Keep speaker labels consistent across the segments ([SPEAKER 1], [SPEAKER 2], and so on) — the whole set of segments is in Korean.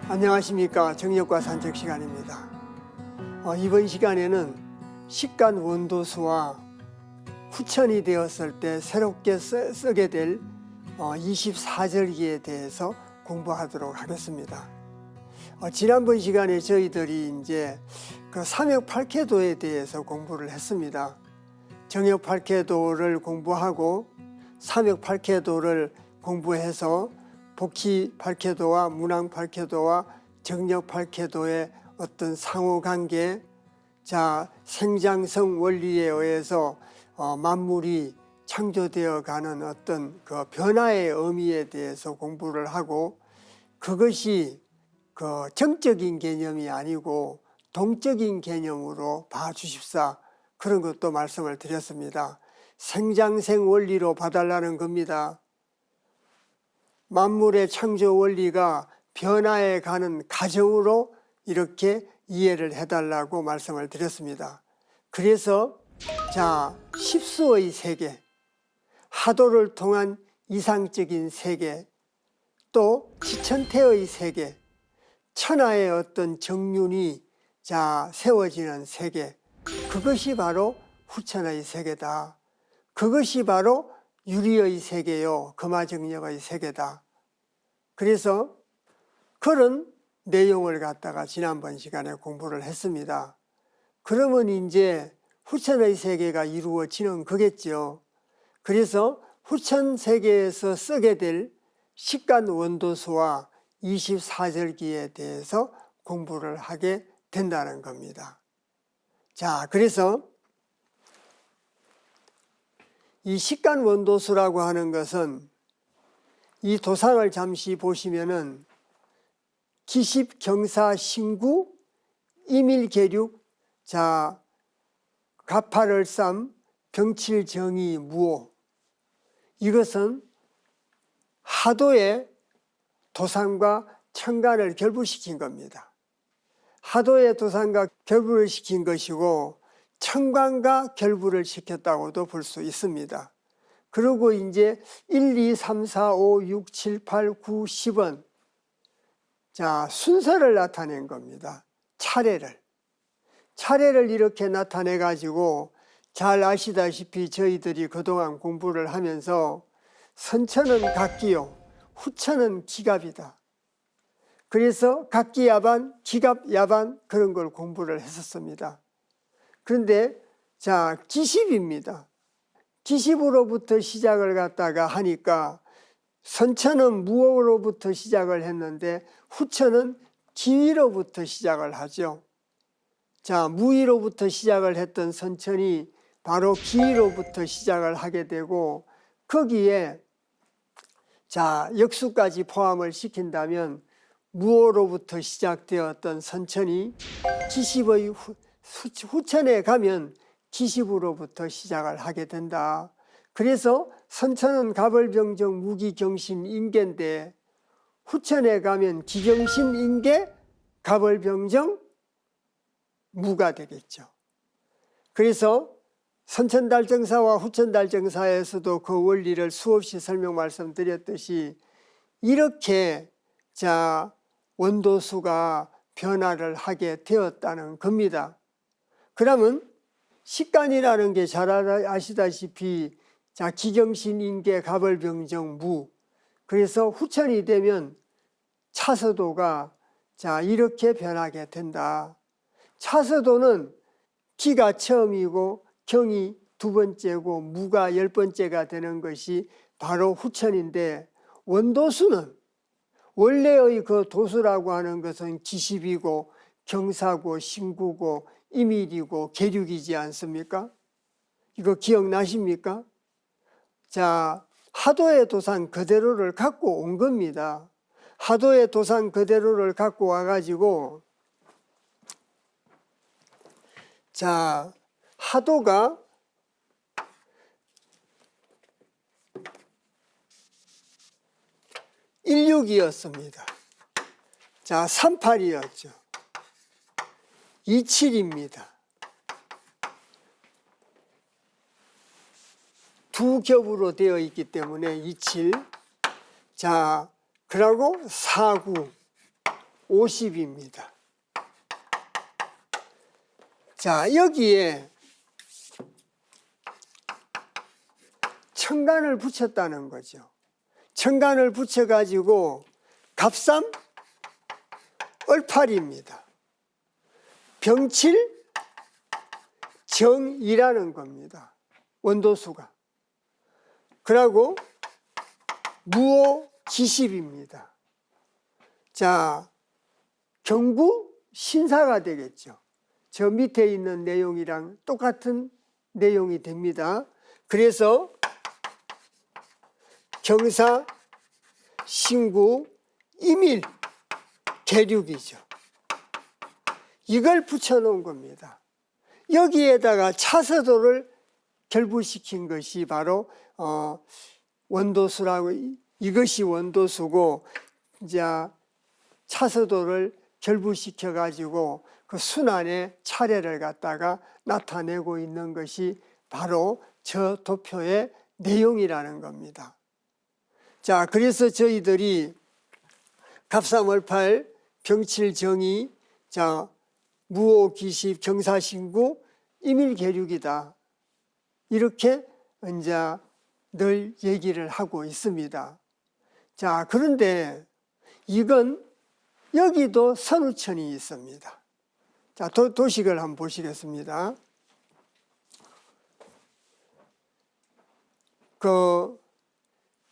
[SPEAKER 1] 안녕하십니까. 정력과 산책 시간입니다. 이번 시간에는 식간 원도수와 후천이 되었을 때 새롭게 쓰게 될 24절기에 대해서 공부하도록 하겠습니다. 지난번 시간에 저희들이 이제 그 삼역팔계도에 대해서 공부를 했습니다. 정역팔계도를 공부하고 삼역팔계도를 공부해서 복희팔계도와 문왕팔계도와 정역팔계도의 어떤 상호관계, 생장성 원리에 의해서 만물이 창조되어 가는 어떤 그 변화의 의미에 대해서 공부를 하고, 그것이 그 정적인 개념이 아니고 동적인 개념으로 봐주십사, 그런 것도 말씀을 드렸습니다. 생장생 원리로 봐달라는 겁니다. 만물의 창조 원리가 변화해 가는 과정으로 이렇게 이해를 해달라고 말씀을 드렸습니다. 그래서 십수의 세계, 하도를 통한 이상적인 세계, 또 지천태의 세계, 천하의 어떤 정륜이 세워지는 세계, 그것이 바로 후천의 세계다. 그것이 바로 유리의 세계요, 금화정력의 세계다. 그래서 그런 내용을 갖다가 지난번 시간에 공부를 했습니다. 그러면 이제 후천의 세계가 이루어지는 거겠죠. 그래서 후천 세계에서 쓰게 될 식간 원도수와 24절기에 대해서 공부를 하게 된다는 겁니다. 그래서 이 식간 원도수라고 하는 것은 이 도상을 잠시 보시면은 기십, 경사, 신구, 이밀계륙, 갑팔을삼, 병칠, 정의, 무오, 이것은 하도의 도상과 천간을 결부시킨 겁니다. 하도의 도상과 결부를 시킨 것이고 천간과 결부를 시켰다고도 볼 수 있습니다. 그리고 이제 1, 2, 3, 4, 5, 6, 7, 8, 9, 10은 순서를 나타낸 겁니다. 차례를 이렇게 나타내 가지고, 잘 아시다시피 저희들이 그동안 공부를 하면서 선천은 각기요, 후천은 기갑이다. 그래서 각기야반, 기갑야반, 그런 걸 공부를 했었습니다. 그런데 기십입니다. 기십으로부터 시작을 갖다가 하니까 선천은 무오로부터 시작을 했는데 후천은 기위로부터 시작을 하죠. 무위로부터 시작을 했던 선천이 바로 기위로부터 시작을 하게 되고, 거기에 역수까지 포함을 시킨다면 무오로부터 시작되었던 선천이 기십의 후천에 가면 기십으로부터 시작을 하게 된다. 그래서 선천은 갑을병정, 무기경신, 인계인데 후천에 가면 기경신, 인계, 갑을병정, 무가 되겠죠. 그래서 선천달정사와 후천달정사에서도 그 원리를 수없이 설명 말씀드렸듯이 이렇게 원도수가 변화를 하게 되었다는 겁니다. 그러면 식간이라는 게 잘 아시다시피 기경신, 인계, 갑을병정, 무, 그래서 후천이 되면 차서도가 이렇게 변하게 된다. 차서도는 기가 처음이고 경이 두 번째고 무가 10번째가 되는 것이 바로 후천인데, 원도수는 원래의 그 도수라고 하는 것은 기십이고 경사고 신구고 이밀이고 계륙이지 않습니까? 이거 기억나십니까? 하도의 도상 그대로를 갖고 온 겁니다. 하도의 도상 그대로를 갖고 와가지고 하도가 (16이었습니다) 38이었죠. 27입니다. 두 겹으로 되어 있기 때문에 27. 그러고 49, 50입니다. 자, 여기에 천간을 붙였다는 거죠. 천간을 붙여가지고 갑삼 을팔입니다. 병칠 정이라는 겁니다. 원도수가. 그리고 무오 기십입니다. 자, 경구 신사가 되겠죠. 저 밑에 있는 내용이랑 똑같은 내용이 됩니다. 그래서 경사, 신구, 임일, 계륙이죠. 이걸 붙여놓은 겁니다. 여기에다가 차서도를 결부시킨 것이 바로 원도수라고, 이것이 원도수고, 이제 차서도를 결부시켜 가지고 그 순환의 차례를 갖다가 나타내고 있는 것이 바로 저 도표의 내용이라는 겁니다. 자, 그래서 저희들이 갑삼월팔, 병칠정이, 자, 무오기십, 경사신구, 임일계륙이다. 이렇게 이제 늘 얘기를 하고 있습니다. 자, 그런데 이건 여기도 선우천이 있습니다. 자, 도식을 한번 보시겠습니다. 그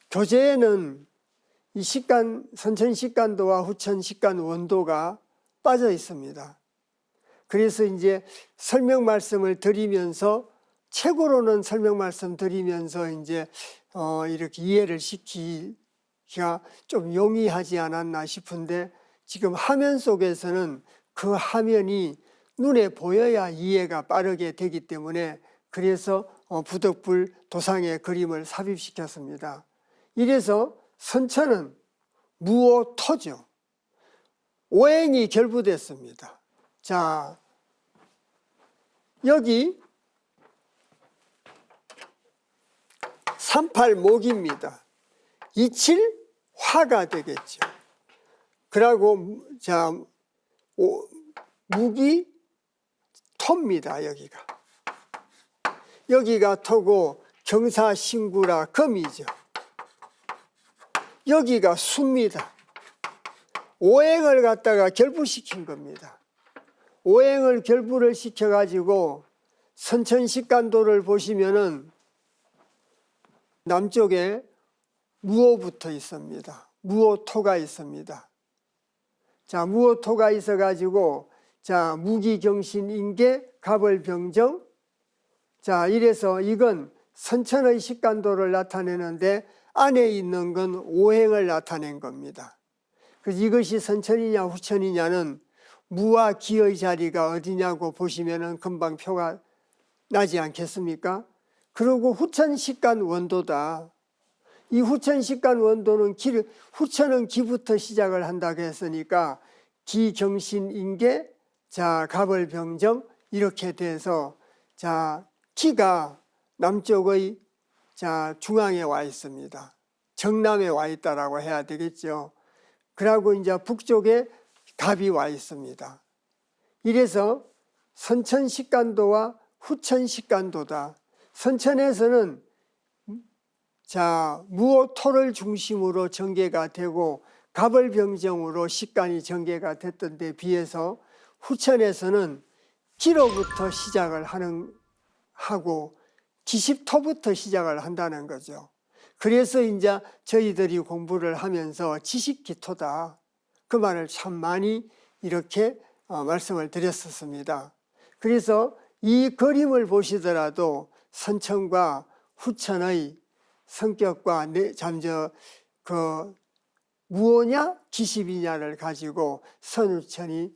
[SPEAKER 1] 교재에는 이 식간, 선천 식간도와 후천 식간 원도가 빠져 있습니다. 그래서 이제 설명 말씀을 드리면서, 책으로는 설명 말씀 드리면서 이제 이렇게 이해를 시키기가 좀 용이하지 않았나 싶은데, 지금 화면 속에서는 그 화면이 눈에 보여야 이해가 빠르게 되기 때문에, 그래서 부덕불 도상의 그림을 삽입시켰습니다. 이래서 선천은 무오토죠. 오행이 결부됐습니다. 자, 여기 38목입니다. 27 화가 되겠죠. 그리고 자, 무기 토입니다. 여기가 토고 경사신구라 금이죠. 여기가 수입니다. 오행을 갖다가 결부시킨 겁니다. 오행을 결부를 시켜가지고 선천식간도를 보시면은 남쪽에 무오부터 있습니다. 무오토가 있습니다. 자, 무오토가 있어가지고, 자, 무기경신인계 갑을병정. 자, 이래서 이건 선천의 식간도를 나타내는데 안에 있는 건 오행을 나타낸 겁니다. 그래서 이것이 선천이냐 후천이냐는 무와 기의 자리가 어디냐고 보시면은 금방 표가 나지 않겠습니까? 그리고 후천 식간 원도다. 이 후천 식간 원도는 후천은 기부터 시작을 한다고 했으니까 기경신인계, 자, 갑을병정 이렇게 돼서, 자, 기가 남쪽의, 자, 중앙에 와 있습니다. 정남에 와 있다라고 해야 되겠죠. 그리고 이제 북쪽에 갑이 와 있습니다. 이래서 선천식간도와 후천식간도다. 선천에서는 자, 무오토를 중심으로 전개가 되고 갑을병정으로 식간이 전개가 됐던 데 비해서 후천에서는 기로부터 시작을 하고 기십토부터 시작을 한다는 거죠. 그래서 이제 저희들이 공부를 하면서 지식기토다. 그 말을 참 많이 이렇게 말씀을 드렸었습니다. 그래서 이 그림을 보시더라도 선천과 후천의 성격과 그 무오냐 기십이냐를 가지고 선우천이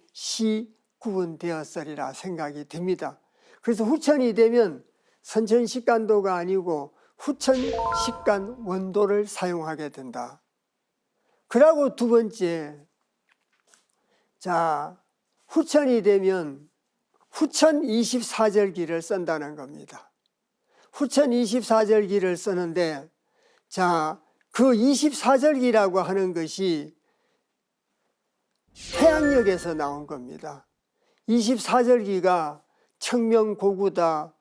[SPEAKER 1] 구분되었으리라 생각이 됩니다. 그래서 후천이 되면 선천식간도가 아니고 후천식간 원도를 사용하게 된다. 그리고 두 번째, 자, 후천이 되면 후천 24절기를 쓴다는 겁니다. 후천 24절기를 쓰는데, 자, 그 24절기라고 하는 것이 태양력에서 나온 겁니다. 24절기가 청명고구다,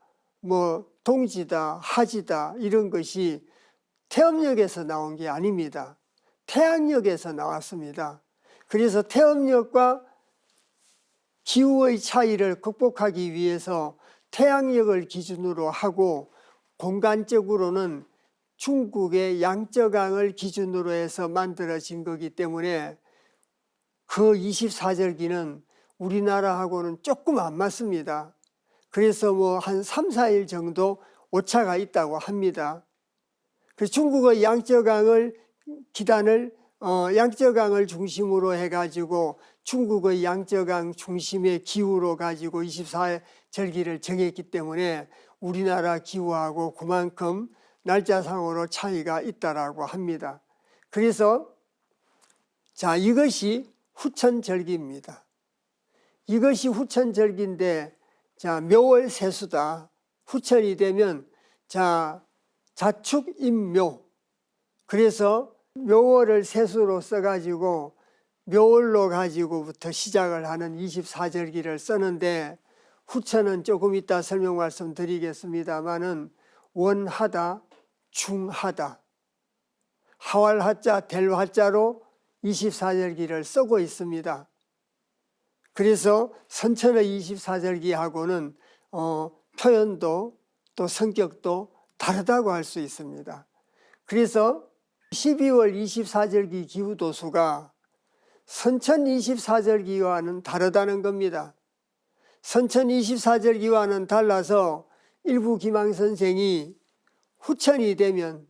[SPEAKER 1] 동지다, 하지다 이런 것이 태음력에서 나온 게 아닙니다. 태양력에서 나왔습니다. 그래서 태음력과 기후의 차이를 극복하기 위해서 태양력을 기준으로 하고 공간적으로는 중국의 양저강을 기준으로 해서 만들어진 거기 때문에 그 24절기는 우리나라하고는 조금 안 맞습니다. 그래서 한 3, 4일 정도 오차가 있다고 합니다. 그래서 중국의 양저강을 중심으로 해가지고 중국의 양저강 중심의 기후로 가지고 24절기를 정했기 때문에 우리나라 기후하고 그만큼 날짜상으로 차이가 있다라고 합니다. 그래서 이것이 후천절기입니다. 이것이 후천절기인데 묘월 세수다. 후천이 되면 자축인묘. 그래서 묘월을 세수로 써가지고 묘월로 가지고부터 시작을 하는 24절기를 쓰는데 후천은 조금 이따 설명 말씀드리겠습니다마는 원하다, 중하다, 하왈하자, 델화자로 24절기를 쓰고 있습니다. 그래서 선천의 24절기하고는 표현도 또 성격도 다르다고 할 수 있습니다. 그래서 12월 24절기 기후도수가 선천 24절기와는 다르다는 겁니다. 선천 24절기와는 달라서 일부 기망선생이 후천이 되면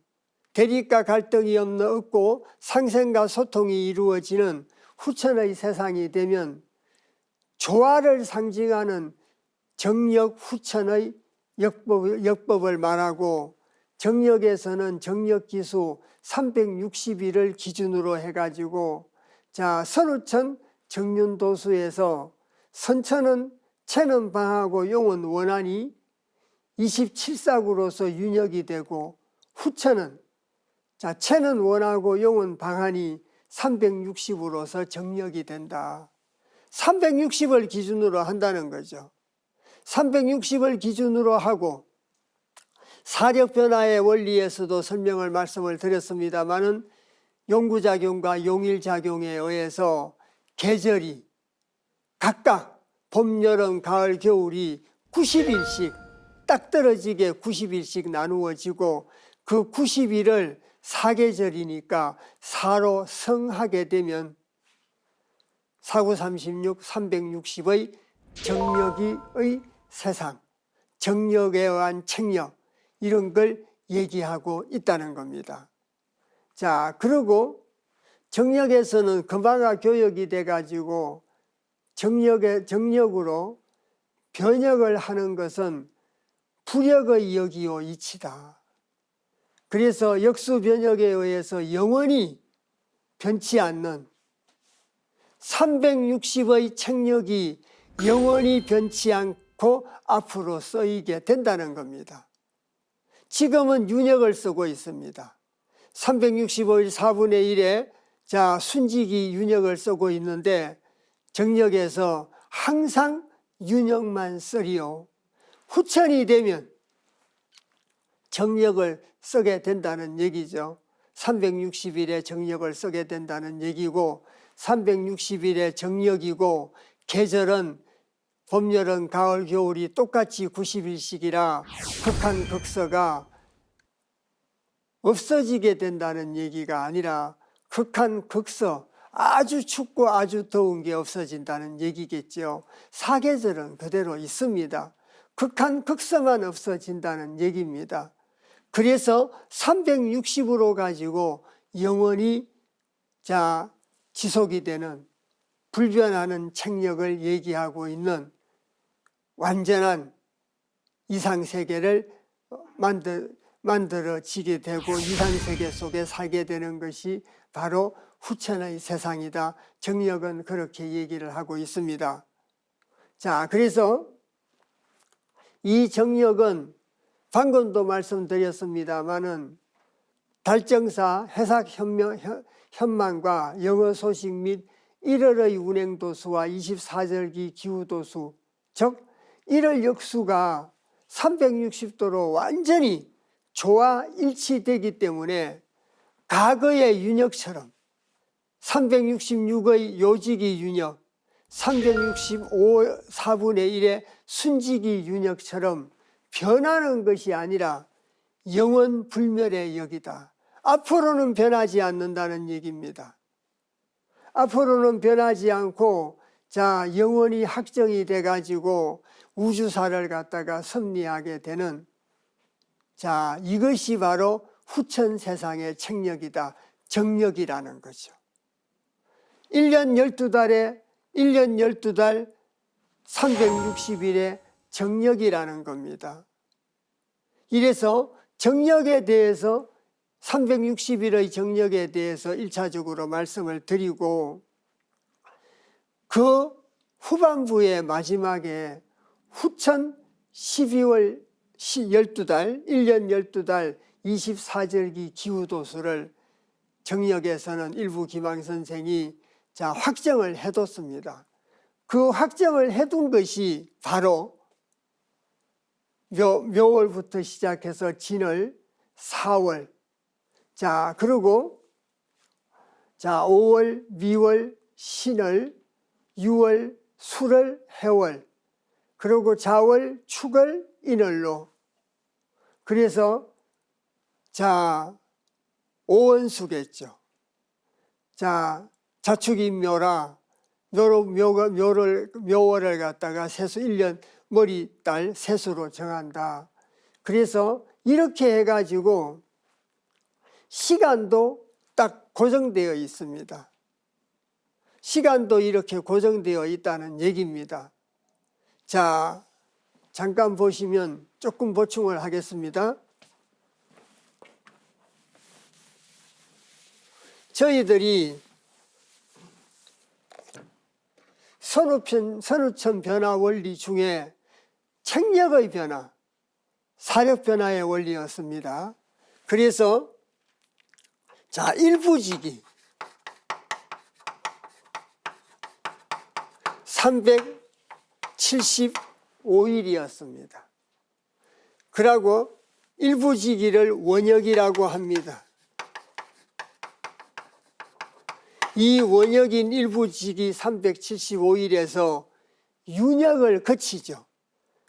[SPEAKER 1] 대립과 갈등이 없고 상생과 소통이 이루어지는 후천의 세상이 되면 조화를 상징하는 정력 후천의 역법을 말하고 정력에서는 정력기수 360일을 기준으로 해가지고 선후천 정윤도수에서 선천은 체는 방하고 용은 원한이 27삭으로서 윤역이 되고 후천은 체는 원하고 용은 방한이 360으로서 정력이 된다. 360을 기준으로 한다는 거죠. 360을 기준으로 하고 사력변화의 원리에서도 말씀을 드렸습니다마는 용구작용과 용일작용에 의해서 계절이 각각 봄, 여름, 가을, 겨울이 90일씩 딱 떨어지게 90일씩 나누어지고 그 90일을 사계절이니까 사로 성하게 되면 4936, 360의 정력의 세상, 정력에 의한 책력 이런 걸 얘기하고 있다는 겁니다. 그리고 정력에서는 금화가 교역이 돼가지고 정력으로 변역을 하는 것은 불역의 역이요 이치다. 그래서 역수변역에 의해서 영원히 변치 않는 360의 책력이 영원히 변치 않고 앞으로 쓰이게 된다는 겁니다. 지금은 윤역을 쓰고 있습니다. 365일 4분의 1에 순직이 윤역을 쓰고 있는데 정력에서 항상 윤역만 쓰리요. 후천이 되면 정력을 쓰게 된다는 얘기죠. 360일에 정력을 쓰게 된다는 얘기고 360일에 정력이고 계절은 봄, 여름, 가을, 겨울이 똑같이 90일씩이라 극한 극서가 없어지게 된다는 얘기가 아니라 극한 극서, 아주 춥고 아주 더운 게 없어진다는 얘기겠죠. 사계절은 그대로 있습니다. 극한 극서만 없어진다는 얘기입니다. 그래서 360으로 가지고 영원히 지속이 되는 불변하는 책력을 얘기하고 있는 완전한 이상세계를 만들어지게 되고 이상세계 속에 살게 되는 것이 바로 후천의 세상이다. 정력은 그렇게 얘기를 하고 있습니다. 그래서 이 정력은 방금도 말씀드렸습니다마는 달정사, 해삭 현망과 영어 소식 및 1월의 운행도수와 24절기 기후도수, 즉 1월 역수가 360도로 완전히 조와 일치되기 때문에 과거의 윤역처럼 366의 요지기 윤역, 365 4분의 1의 순지기 윤역처럼 변하는 것이 아니라 영원 불멸의 역이다. 앞으로는 변하지 않는다는 얘기입니다. 앞으로는 변하지 않고 영원히 확정이 돼가지고 우주사를 갖다가 섭리하게 되는 이것이 바로 후천 세상의 책력이다. 정력이라는 거죠. 1년 12달에 1년 12달 360일의 정력이라는 겁니다. 이래서 정력에 대해서 360일의 정력에 대해서 1차적으로 말씀을 드리고 그 후반부의 마지막에 후천 12월 12달 1년 12달 24절기 기후도수를 정력에서는 일부 기망 선생이 확정을 해뒀습니다. 그 확정을 해둔 것이 바로 묘월부터 시작해서 진월, 4월, 그리고 5월, 미월, 신월, 6월, 술월, 해월, 그리고 자월, 축월, 인월로. 그래서 오원수겠죠. 자축인묘라 묘월을 갖다가 세수 1년 머리달 세수로 정한다. 그래서 이렇게 해가지고 시간도 딱 고정되어 있습니다. 시간도 이렇게 고정되어 있다는 얘기입니다. 잠깐 보시면 조금 보충을 하겠습니다. 저희들이 선우천 변화 원리 중에 책력의 변화, 사력 변화의 원리였습니다. 그래서 일부지기 375일이었습니다. 그러고 일부지기를 원역이라고 합니다. 이 원역인 일부지기 375일에서 윤역을 거치죠.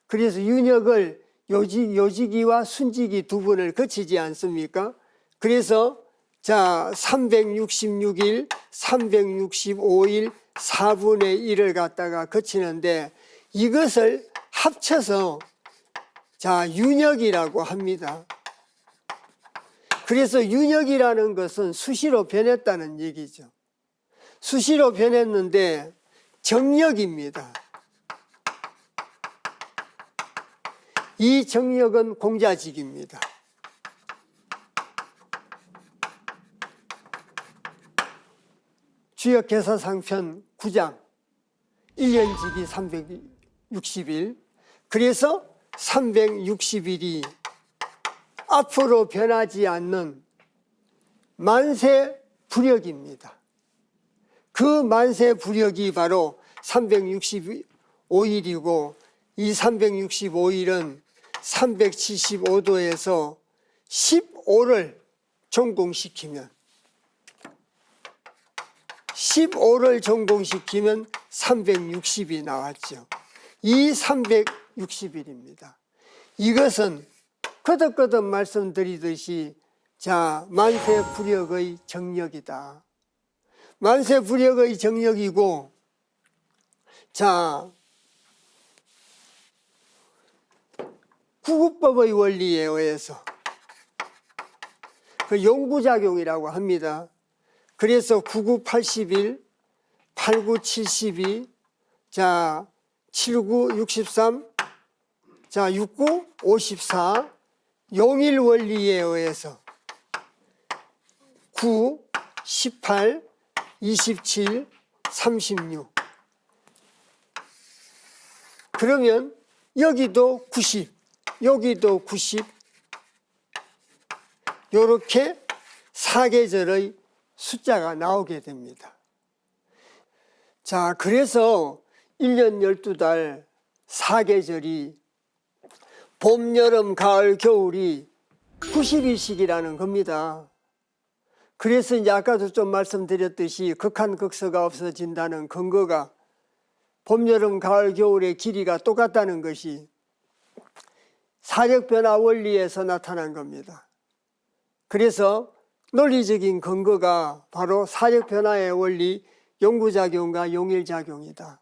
[SPEAKER 1] 그래서 윤역을 요지기와 순지기 두 번을 거치지 않습니까? 그래서 366일, 365일, 4분의 1을 갖다가 거치는데 이것을 합쳐서 윤역이라고 합니다. 그래서 윤역이라는 것은 수시로 변했다는 얘기죠. 수시로 변했는데 정력입니다. 이 정력은 공자직입니다. 주역개사상편 9장 1년지기 360일. 그래서 360일이 앞으로 변하지 않는 만세 불역입니다. 그 만세 불역이 바로 365일이고 이 365일은 375도에서 15를 전공시키면 360이 나왔죠. 이 360일입니다. 이것은 거듭거듭 말씀드리듯이 만세 불역의 정력이다. 만세 불역의 정력이고 구구법의 원리에 의해서 그 용구작용이라고 합니다. 그래서 99 80일, 89 72, 79 63, 69 54 용일 원리에 의해서 9 18 27 36 그러면 여기도 90 여기도 90 이렇게 사계절의 숫자가 나오게 됩니다. 자, 그래서 1년 12달 4계절이 봄, 여름, 가을, 겨울이 90일씩이라는 겁니다. 그래서 이제 아까도 좀 말씀드렸듯이 극한극서가 없어진다는 근거가 봄, 여름, 가을, 겨울의 길이가 똑같다는 것이 사력변화 원리에서 나타난 겁니다. 그래서 논리적인 근거가 바로 사력변화의 원리, 용부작용과 용일작용이다.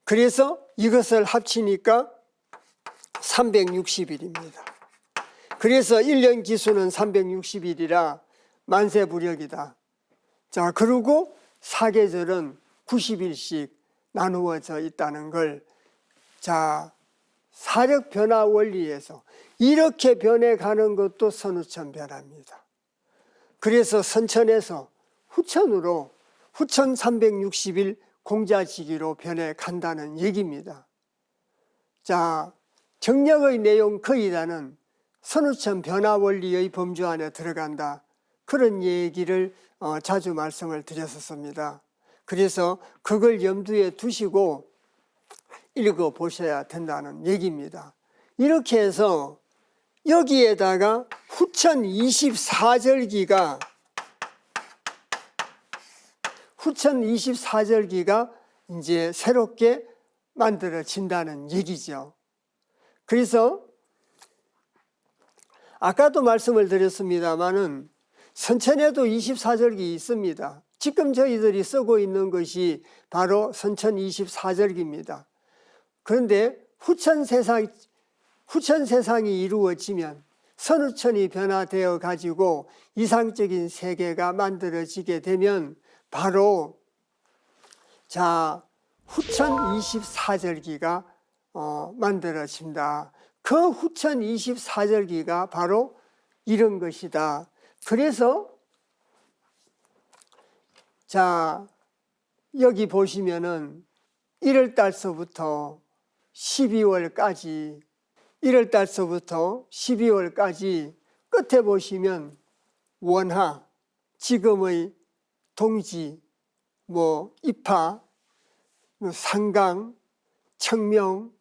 [SPEAKER 1] 그래서 이것을 합치니까 360일입니다. 그래서 1년 기수는 360일이라 만세부력이다. 자, 그리고 사계절은 90일씩 나누어져 있다는 걸, 자, 사력 변화 원리에서 이렇게 변해가는 것도 선후천 변화입니다. 그래서 선천에서 후천으로 후천 360일 공자지기로 변해간다는 얘기입니다. 자, 정력의 내용 거의 다는 선후천 변화 원리의 범주 안에 들어간다. 그런 얘기를 자주 말씀을 드렸었습니다. 그래서 그걸 염두에 두시고 읽어보셔야 된다는 얘기입니다. 이렇게 해서 여기에다가 후천 24절기가 이제 새롭게 만들어진다는 얘기죠. 그래서 아까도 말씀을 드렸습니다마는 선천에도 24절기 있습니다. 지금 저희들이 쓰고 있는 것이 바로 선천 24절기입니다. 그런데 후천 세상이 이루어지면 선후천이 변화되어 가지고 이상적인 세계가 만들어지게 되면 바로 자 후천 24절기가 만들어진다. 그 후천 24절기가 바로 이런 것이다. 그래서 자 여기 보시면은 1월달서부터 12월까지 끝에 보시면 원하, 지금의 동지, 입하, 상강, 청명,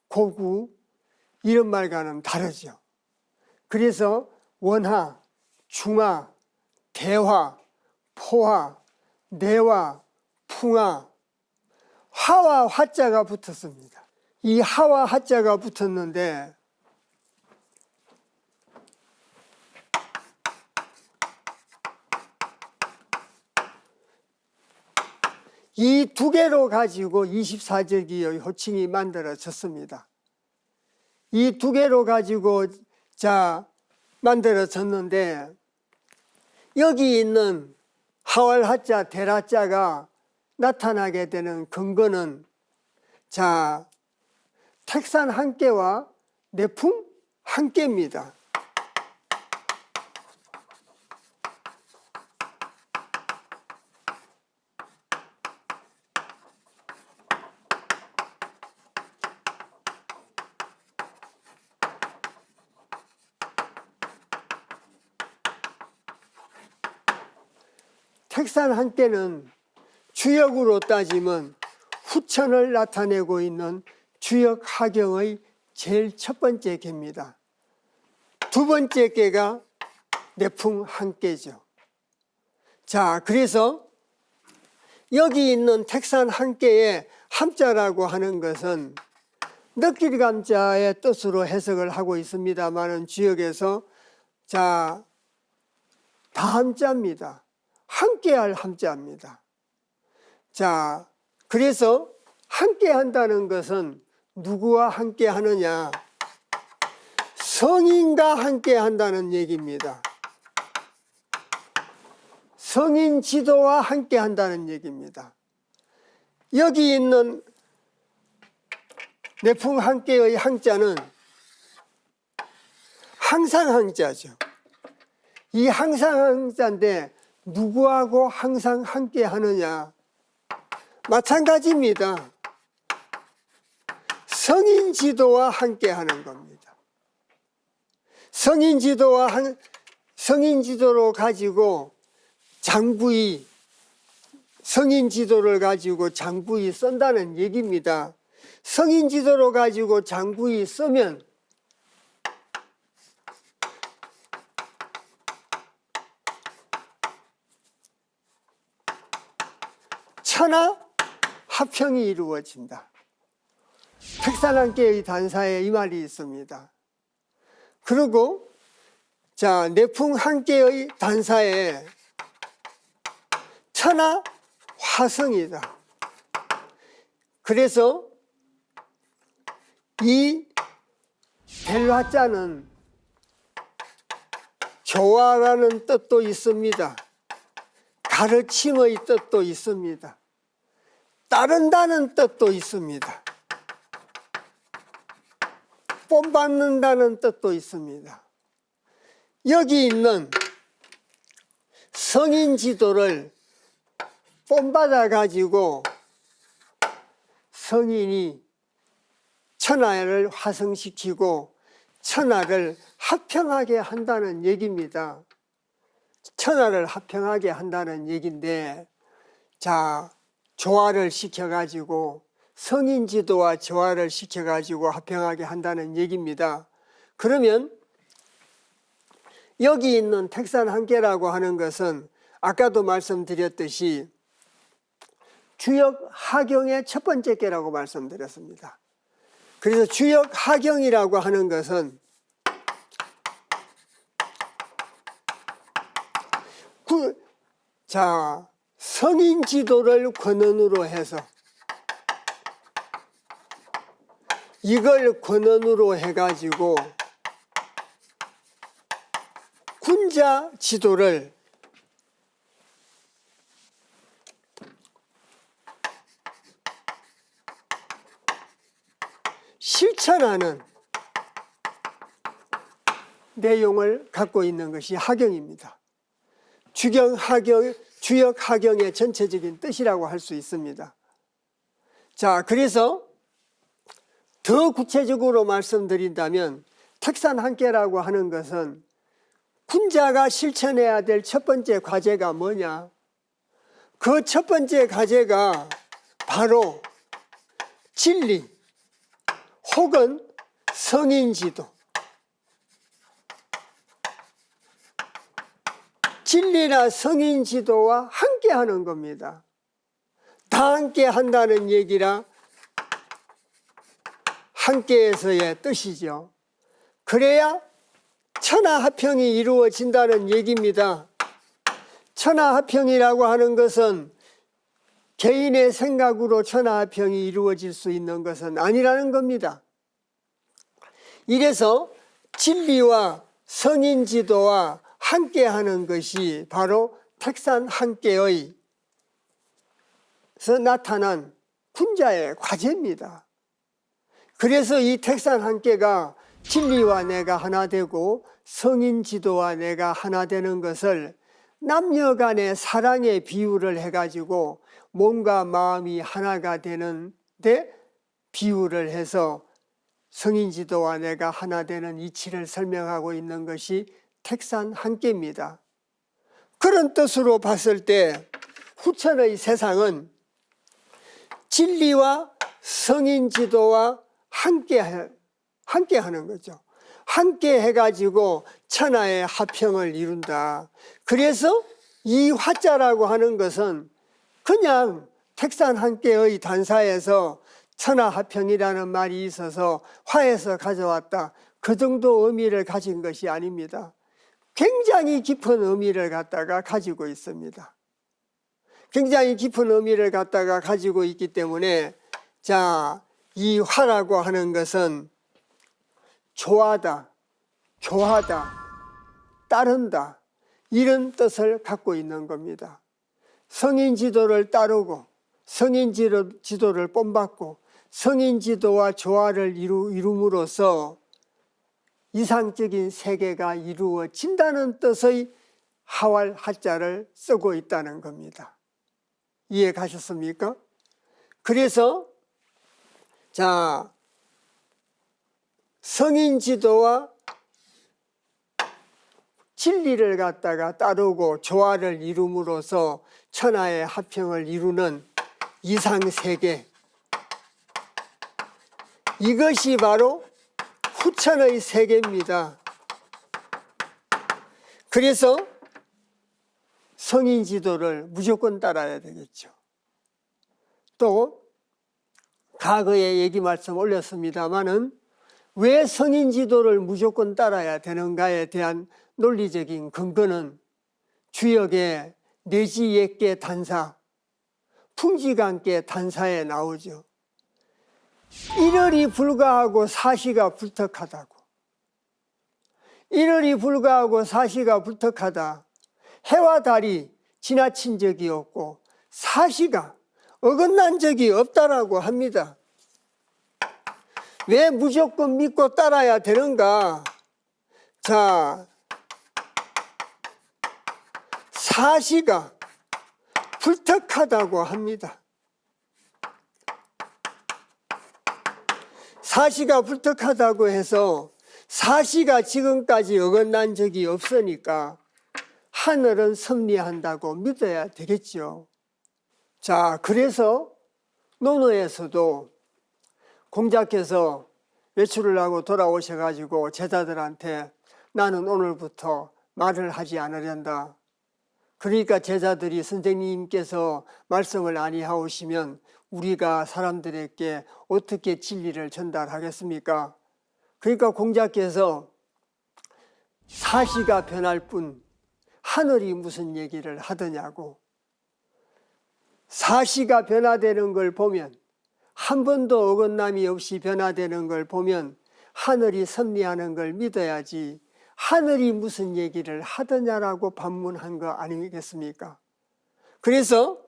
[SPEAKER 1] 고구 이런 말과는 다르죠. 그래서 원하, 중하, 대화, 포화, 내화, 풍화, 하와 화자가 붙었습니다. 이 하와 화자가 붙었는데 이 두 개로 가지고 24절기의 호칭이 만들어졌습니다. 이 두 개로 가지고 만들어졌는데 여기 있는 하월 하자, 대라자가 나타나게 되는 근거는 택산 한 개와 내풍 한 개입니다. 택산 한 개는 주역으로 따지면 후천을 나타내고 있는 주역 하경의 제일 첫 번째 개입니다. 두 번째 개가 내풍 한 개죠. 자, 그래서 여기 있는 택산 한 개의 함자라고 하는 것은 늑길감자의 뜻으로 해석을 하고 있습니다만은 주역에서 다함자입니다. 함께할 함자입니다. 자, 그래서 함께 한다는 것은 누구와 함께 하느냐? 성인과 함께 한다는 얘기입니다. 성인 지도와 함께 한다는 얘기입니다. 여기 있는 내풍 함께의 항자는 항상 항자죠. 이 항상 항자인데 누구하고 항상 함께 하느냐? 마찬가지입니다. 성인 지도와 함께 하는 겁니다. 성인 지도로 가지고 장부의 성인 지도를 가지고 장부이 쓴다는 얘기입니다. 성인 지도를 가지고 장부이 쓰면 천하 합평이 이루어진다. 택산한계의 단사에 이 말이 있습니다. 그리고 자, 내풍한계의 단사에 천하 화성이다. 그래서 이 델화자는 교화라는 뜻도 있습니다. 가르침의 뜻도 있습니다. 따른다는 뜻도 있습니다. 본받는다는 뜻도 있습니다. 여기 있는 성인 지도를 본받아 가지고 성인이 천하를 화성시키고 천하를 합평하게 한다는 얘기입니다. 천하를 합평하게 한다는 얘기인데, 자, 조화를 시켜가지고 성인 지도와 조화를 시켜가지고 합평하게 한다는 얘기입니다. 그러면 여기 있는 택산한계라고 하는 것은 아까도 말씀드렸듯이 주역하경의 첫 번째 계라고 말씀드렸습니다. 그래서 주역하경이라고 하는 것은 자, 성인 지도를 권원으로 해서 이걸 권원으로 해가지고 군자 지도를 실천하는 내용을 갖고 있는 것이 하경입니다. 주역하경의 전체적인 뜻이라고 할 수 있습니다. 자, 그래서 더 구체적으로 말씀드린다면 택산한계라고 하는 것은 군자가 실천해야 될 첫 번째 과제가 뭐냐? 그 첫 번째 과제가 바로 진리 혹은 성인지도. 진리나 성인지도와 함께 하는 겁니다. 다 함께 한다는 얘기라 함께에서의 뜻이죠. 그래야 천하합평이 이루어진다는 얘기입니다. 천하합평이라고 하는 것은 개인의 생각으로 천하합평이 이루어질 수 있는 것은 아니라는 겁니다. 이래서 진리와 성인지도와 함께하는 것이 바로 택산한계에서 나타난 군자의 과제입니다. 그래서 이 택산한계가 진리와 내가 하나 되고 성인지도와 내가 하나 되는 것을 남녀 간의 사랑의 비유를 해가지고 몸과 마음이 하나가 되는데 비유를 해서 성인지도와 내가 하나 되는 이치를 설명하고 있는 것이 택산한계입니다. 그런 뜻으로 봤을 때 후천의 세상은 진리와 성인지도와 함께 하는 거죠. 함께 해가지고 천하의 합평을 이룬다. 그래서 이 화자라고 하는 것은 그냥 택산한계의 단사에서 천하합평이라는 말이 있어서 화에서 가져왔다. 그 정도 의미를 가진 것이 아닙니다. 굉장히 깊은 의미를 갖다가 가지고 있습니다. 굉장히 깊은 의미를 갖다가 가지고 있기 때문에 자, 이 화라고 하는 것은 조하다, 교하다, 따른다 이런 뜻을 갖고 있는 겁니다. 성인지도를 따르고 성인지도를 본받고 성인지도와 조화를 이룸으로써 이상적인 세계가 이루어진다는 뜻의 하왈 하자를 쓰고 있다는 겁니다. 이해 가셨습니까? 그래서 자, 성인지도와 진리를 갖다가 따르고 조화를 이룸으로써 천하의 화평을 이루는 이상세계, 이것이 바로 후천의 세계입니다. 그래서 성인 지도를 무조건 따라야 되겠죠. 또 과거에 얘기 말씀 올렸습니다마는 왜 성인 지도를 무조건 따라야 되는가에 대한 논리적인 근거는 주역의 내지예께 단사, 풍지관계 단사에 나오죠. 일월이 불가하고 사시가 불턱하다고. 일월이 불가하고 사시가 불턱하다. 해와 달이 지나친 적이 없고 사시가 어긋난 적이 없다라고 합니다. 왜 무조건 믿고 따라야 되는가? 자, 사시가 불턱하다고 합니다. 사시가 불턱하다고 해서 사시가 지금까지 어긋난 적이 없으니까 하늘은 섭리한다고 믿어야 되겠죠. 자, 그래서 논어에서도 공자께서 외출을 하고 돌아오셔가지고 제자들한테 나는 오늘부터 말을 하지 않으련다. 그러니까 제자들이 선생님께서 말씀을 아니하오시면 우리가 사람들에게 어떻게 진리를 전달하겠습니까? 그러니까 공자께서 사시가 변할 뿐 하늘이 무슨 얘기를 하더냐고. 사시가 변화되는 걸 보면, 한 번도 어긋남이 없이 변화되는 걸 보면 하늘이 섭리하는 걸 믿어야지 하늘이 무슨 얘기를 하더냐라고 반문한 거 아니겠습니까? 그래서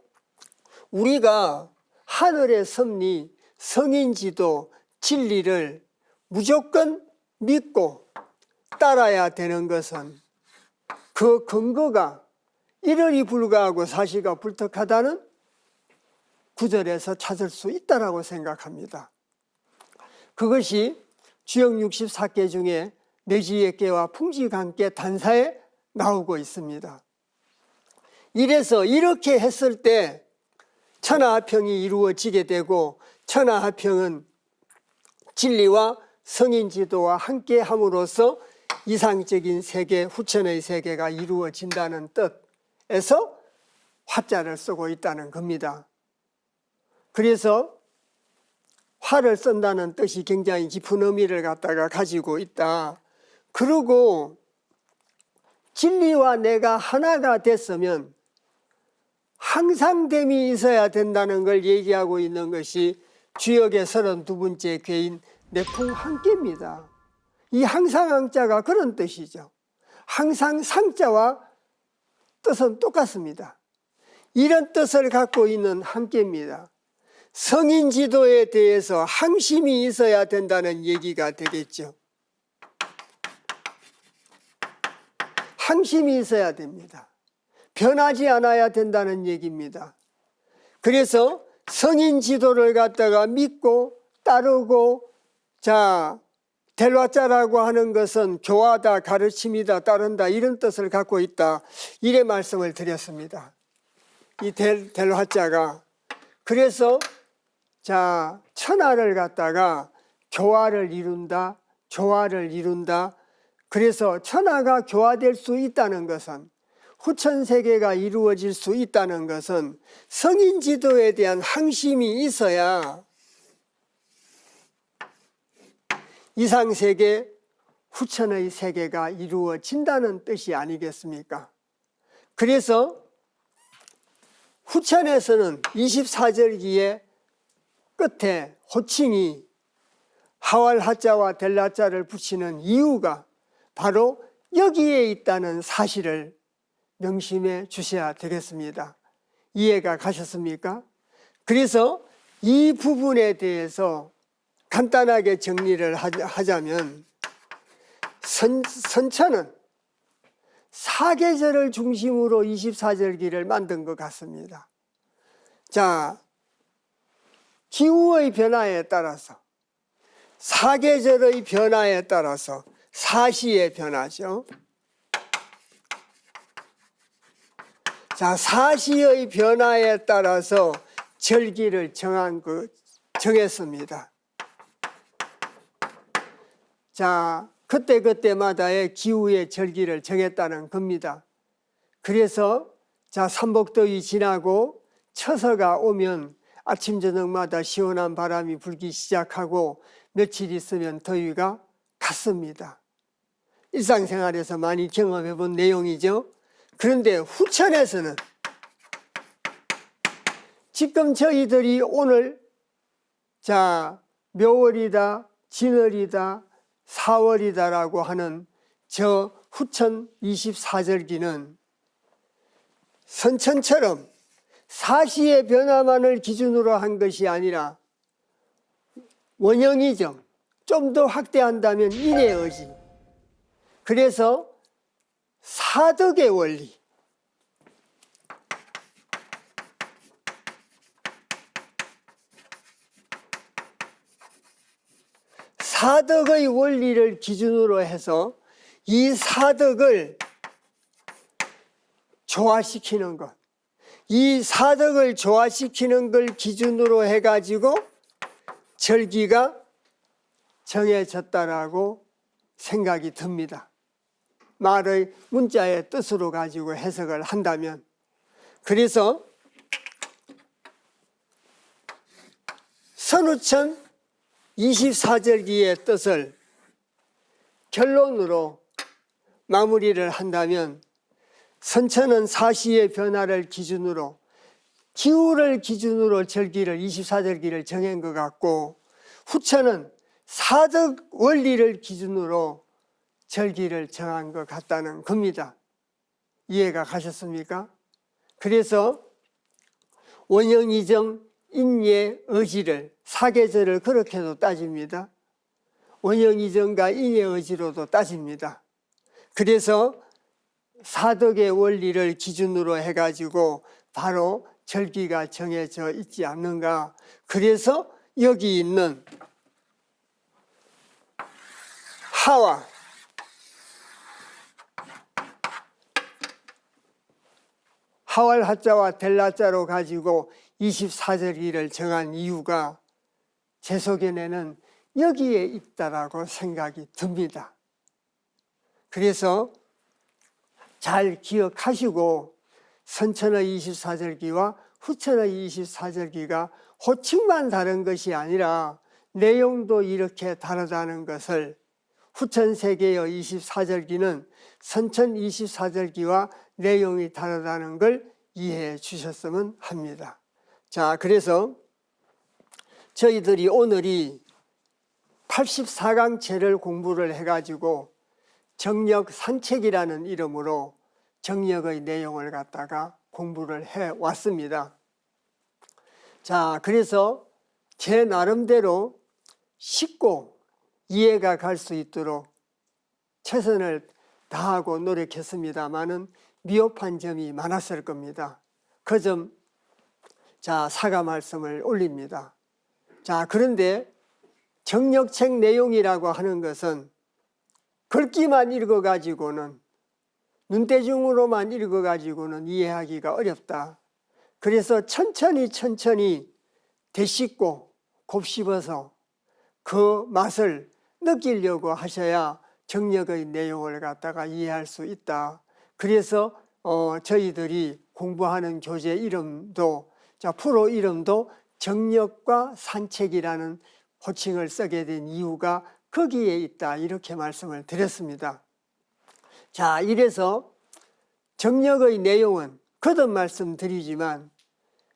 [SPEAKER 1] 우리가 하늘의 섭리, 성인지도, 진리를 무조건 믿고 따라야 되는 것은 그 근거가 일월이 불가하고 사시가 불턱하다는 구절에서 찾을 수 있다라고 생각합니다. 그것이 주역 64개 중에 내지예께와 풍지관계 단사에 나오고 있습니다. 이래서 이렇게 했을 때 천하화평이 이루어지게 되고 천하화평은 진리와 성인지도와 함께 함으로써 이상적인 세계, 후천의 세계가 이루어진다는 뜻에서 화자를 쓰고 있다는 겁니다. 그래서 화를 쓴다는 뜻이 굉장히 깊은 의미를 갖다가 가지고 있다. 그리고 진리와 내가 하나가 됐으면 항상됨이 있어야 된다는 걸 얘기하고 있는 것이 주역의 32번째 괴인 내풍함께입니다. 이 항상항자가 그런 뜻이죠. 항상 상자와 뜻은 똑같습니다. 이런 뜻을 갖고 있는 함께입니다. 성인지도에 대해서 항심이 있어야 된다는 얘기가 되겠죠. 항심이 있어야 됩니다. 변하지 않아야 된다는 얘기입니다. 그래서 성인지도를 갖다가 믿고 따르고, 자, 델화자라고 하는 것은 교화다, 가르침이다, 따른다, 이런 뜻을 갖고 있다. 이래 말씀을 드렸습니다. 이 델화자가. 그래서 자, 천하를 갖다가 교화를 이룬다, 조화를 이룬다. 그래서 천하가 교화될 수 있다는 것은, 후천세계가 이루어질 수 있다는 것은 성인지도에 대한 항심이 있어야 이상세계, 후천의 세계가 이루어진다는 뜻이 아니겠습니까? 그래서 후천에서는 24절기에 끝에 호칭이 하왈하자와 델라자를 붙이는 이유가 바로 여기에 있다는 사실을 명심해 주셔야 되겠습니다. 이해가 가셨습니까? 그래서 이 부분에 대해서 간단하게 정리를 하자면 선천은 사계절을 중심으로 24절기를 만든 것 같습니다. 자, 기후의 변화에 따라서, 사계절의 변화에 따라서 사시의 변화죠. 자, 사시의 변화에 따라서 절기를 정했습니다. 자, 그때그때마다의 기후의 절기를 정했다는 겁니다. 그래서 자, 삼복더위 지나고 처서가 오면 아침 저녁마다 시원한 바람이 불기 시작하고 며칠 있으면 더위가 갔습니다. 일상생활에서 많이 경험해 본 내용이죠. 그런데 후천에서는 지금 저희들이 오늘 자, 묘월이다, 진월이다, 사월이다라고 하는 저 후천 24절기는 선천처럼 사시의 변화만을 기준으로 한 것이 아니라 원형이정, 좀 더 확대한다면 인해의지, 그래서 사덕의 원리, 사덕의 원리를 기준으로 해서 이 사덕을 조화시키는 것, 이 사덕을 조화시키는 걸 기준으로 해가지고 절기가 정해졌다라고 생각이 듭니다. 말의 문자의 뜻으로 가지고 해석을 한다면. 그래서 선우천 24절기의 뜻을 결론으로 마무리를 한다면, 선천은 사시의 변화를 기준으로, 기후를 기준으로 절기를 24절기를 정한 것 같고, 후천은 사덕 원리를 기준으로 절기를 정한 것 같다는 겁니다. 이해가 가셨습니까? 그래서 원형이정 인예의지를, 사계절을 그렇게도 따집니다. 원형이정과 인예의지로도 따집니다. 그래서 사덕의 원리를 기준으로 해가지고 바로 절기가 정해져 있지 않는가. 그래서 여기 있는 하와 하왈 하자와 델라자로 가지고 24절기를 정한 이유가 제 속에는 여기에 있다라고 생각이 듭니다. 그래서 잘 기억하시고 선천의 24절기와 후천의 24절기가 호칭만 다른 것이 아니라 내용도 이렇게 다르다는 것을, 후천세계의 24절기는 선천 24절기와 내용이 다르다는 걸 이해해 주셨으면 합니다. 자, 그래서 저희들이 오늘이 84강체를 공부를 해가지고 정력 산책이라는 이름으로 정력의 내용을 갖다가 공부를 해왔습니다. 자, 그래서 제 나름대로 쉽고 이해가 갈 수 있도록 최선을 다하고 노력했습니다마는 미흡한 점이 많았을 겁니다. 그 점 자, 사과 말씀을 올립니다. 자, 그런데 정력책 내용이라고 하는 것은 글귀만 읽어가지고는, 눈대중으로만 읽어가지고는 이해하기가 어렵다. 그래서 천천히 되씹고 곱씹어서 그 맛을 느끼려고 하셔야 정력의 내용을 갖다가 이해할 수 있다. 그래서 저희들이 공부하는 교재 이름도, 프로 이름도 정력과 산책이라는 호칭을 쓰게 된 이유가 거기에 있다, 이렇게 말씀을 드렸습니다. 자, 이래서 정력의 내용은 거듭 말씀드리지만,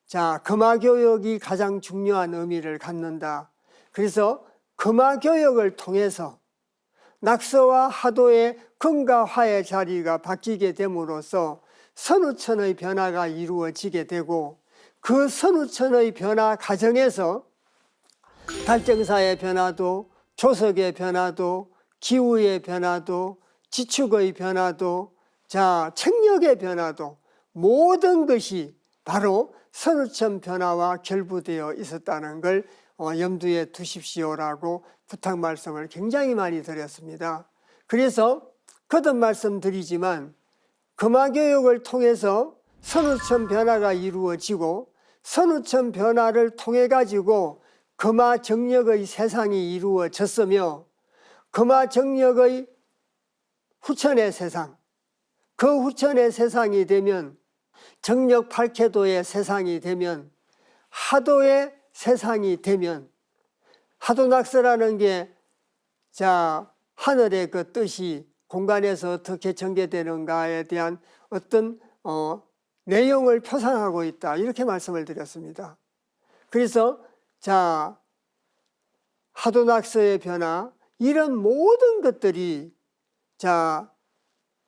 [SPEAKER 1] 자, 금화교역이 가장 중요한 의미를 갖는다. 그래서 금화교역을 통해서 낙서와 하도의 금과 화의 자리가 바뀌게 됨으로써 선우천의 변화가 이루어지게 되고, 그 선우천의 변화 과정에서 달정사의 변화도, 조석의 변화도, 기후의 변화도, 지축의 변화도, 자, 책력의 변화도, 모든 것이 바로 선우천 변화와 결부되어 있었다는 걸 염두에 두십시오라고 부탁 말씀을 굉장히 많이 드렸습니다. 그래서 거듭 말씀드리지만 금화교육을 통해서 선우천 변화가 이루어지고 선우천 변화를 통해 가지고 금화정력의 세상이 이루어졌으며 금화정력의 후천의 세상, 그 후천의 세상이 되면 정력 8쾌도의 세상이 되면 하도의 세상이 되면 하도낙서라는 게 하늘의 그 뜻이 공간에서 어떻게 전개되는가에 대한 어떤 내용을 표상하고 있다 이렇게 말씀을 드렸습니다. 그래서 하도낙서의 변화 이런 모든 것들이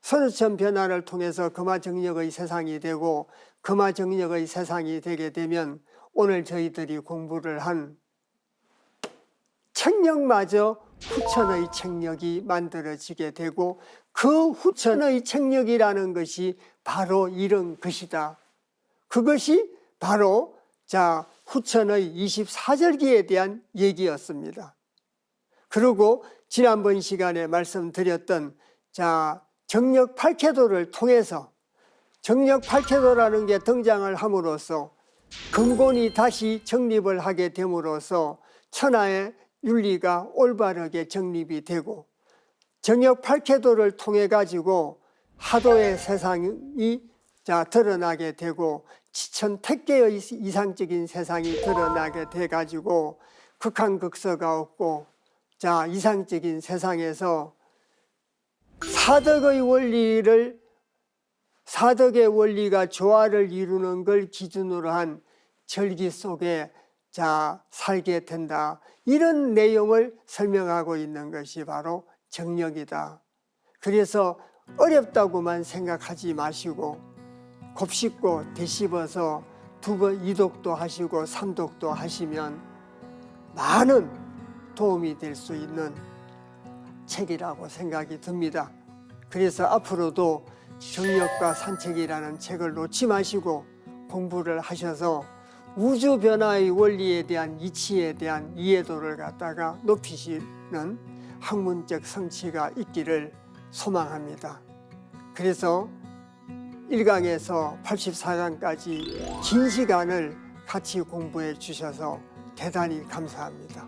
[SPEAKER 1] 선우천 변화를 통해서 금화정력의 세상이 되고 금화정력의 세상이 되게 되면 오늘 저희들이 공부를 한 책력마저 후천의 책력이 만들어지게 되고 그 후천의 책력이라는 것이 바로 이런 것이다. 그것이 바로 후천의 24절기에 대한 얘기였습니다. 그리고 지난번 시간에 말씀드렸던 정력 8쾌도를 통해서 정력 8쾌도라는 게 등장을 함으로써 금곤이 다시 정립을 하게 됨으로써 천하의 윤리가 올바르게 정립이 되고 정력 8쾌도를 통해 가지고 하도의 세상이 드러나게 되고 지천택계의 이상적인 세상이 드러나게 돼 가지고 극한극서가 없고 이상적인 세상에서 사덕의 원리가 조화를 이루는 걸 기준으로 한 절기 속에 살게 된다. 이런 내용을 설명하고 있는 것이 바로 정력이다. 그래서 어렵다고만 생각하지 마시고 곱씹고 되씹어서 2번 2독도 하시고 3독도 하시면 많은 도움이 될 수 있는 책이라고 생각이 듭니다. 그래서 앞으로도 정력과 산책이라는 책을 놓지 마시고 공부를 하셔서 우주 변화의 원리에 대한 이치에 대한 이해도를 갖다가 높이시는 학문적 성취가 있기를 소망합니다. 그래서 1강에서 84강까지 긴 시간을 같이 공부해 주셔서 대단히 감사합니다.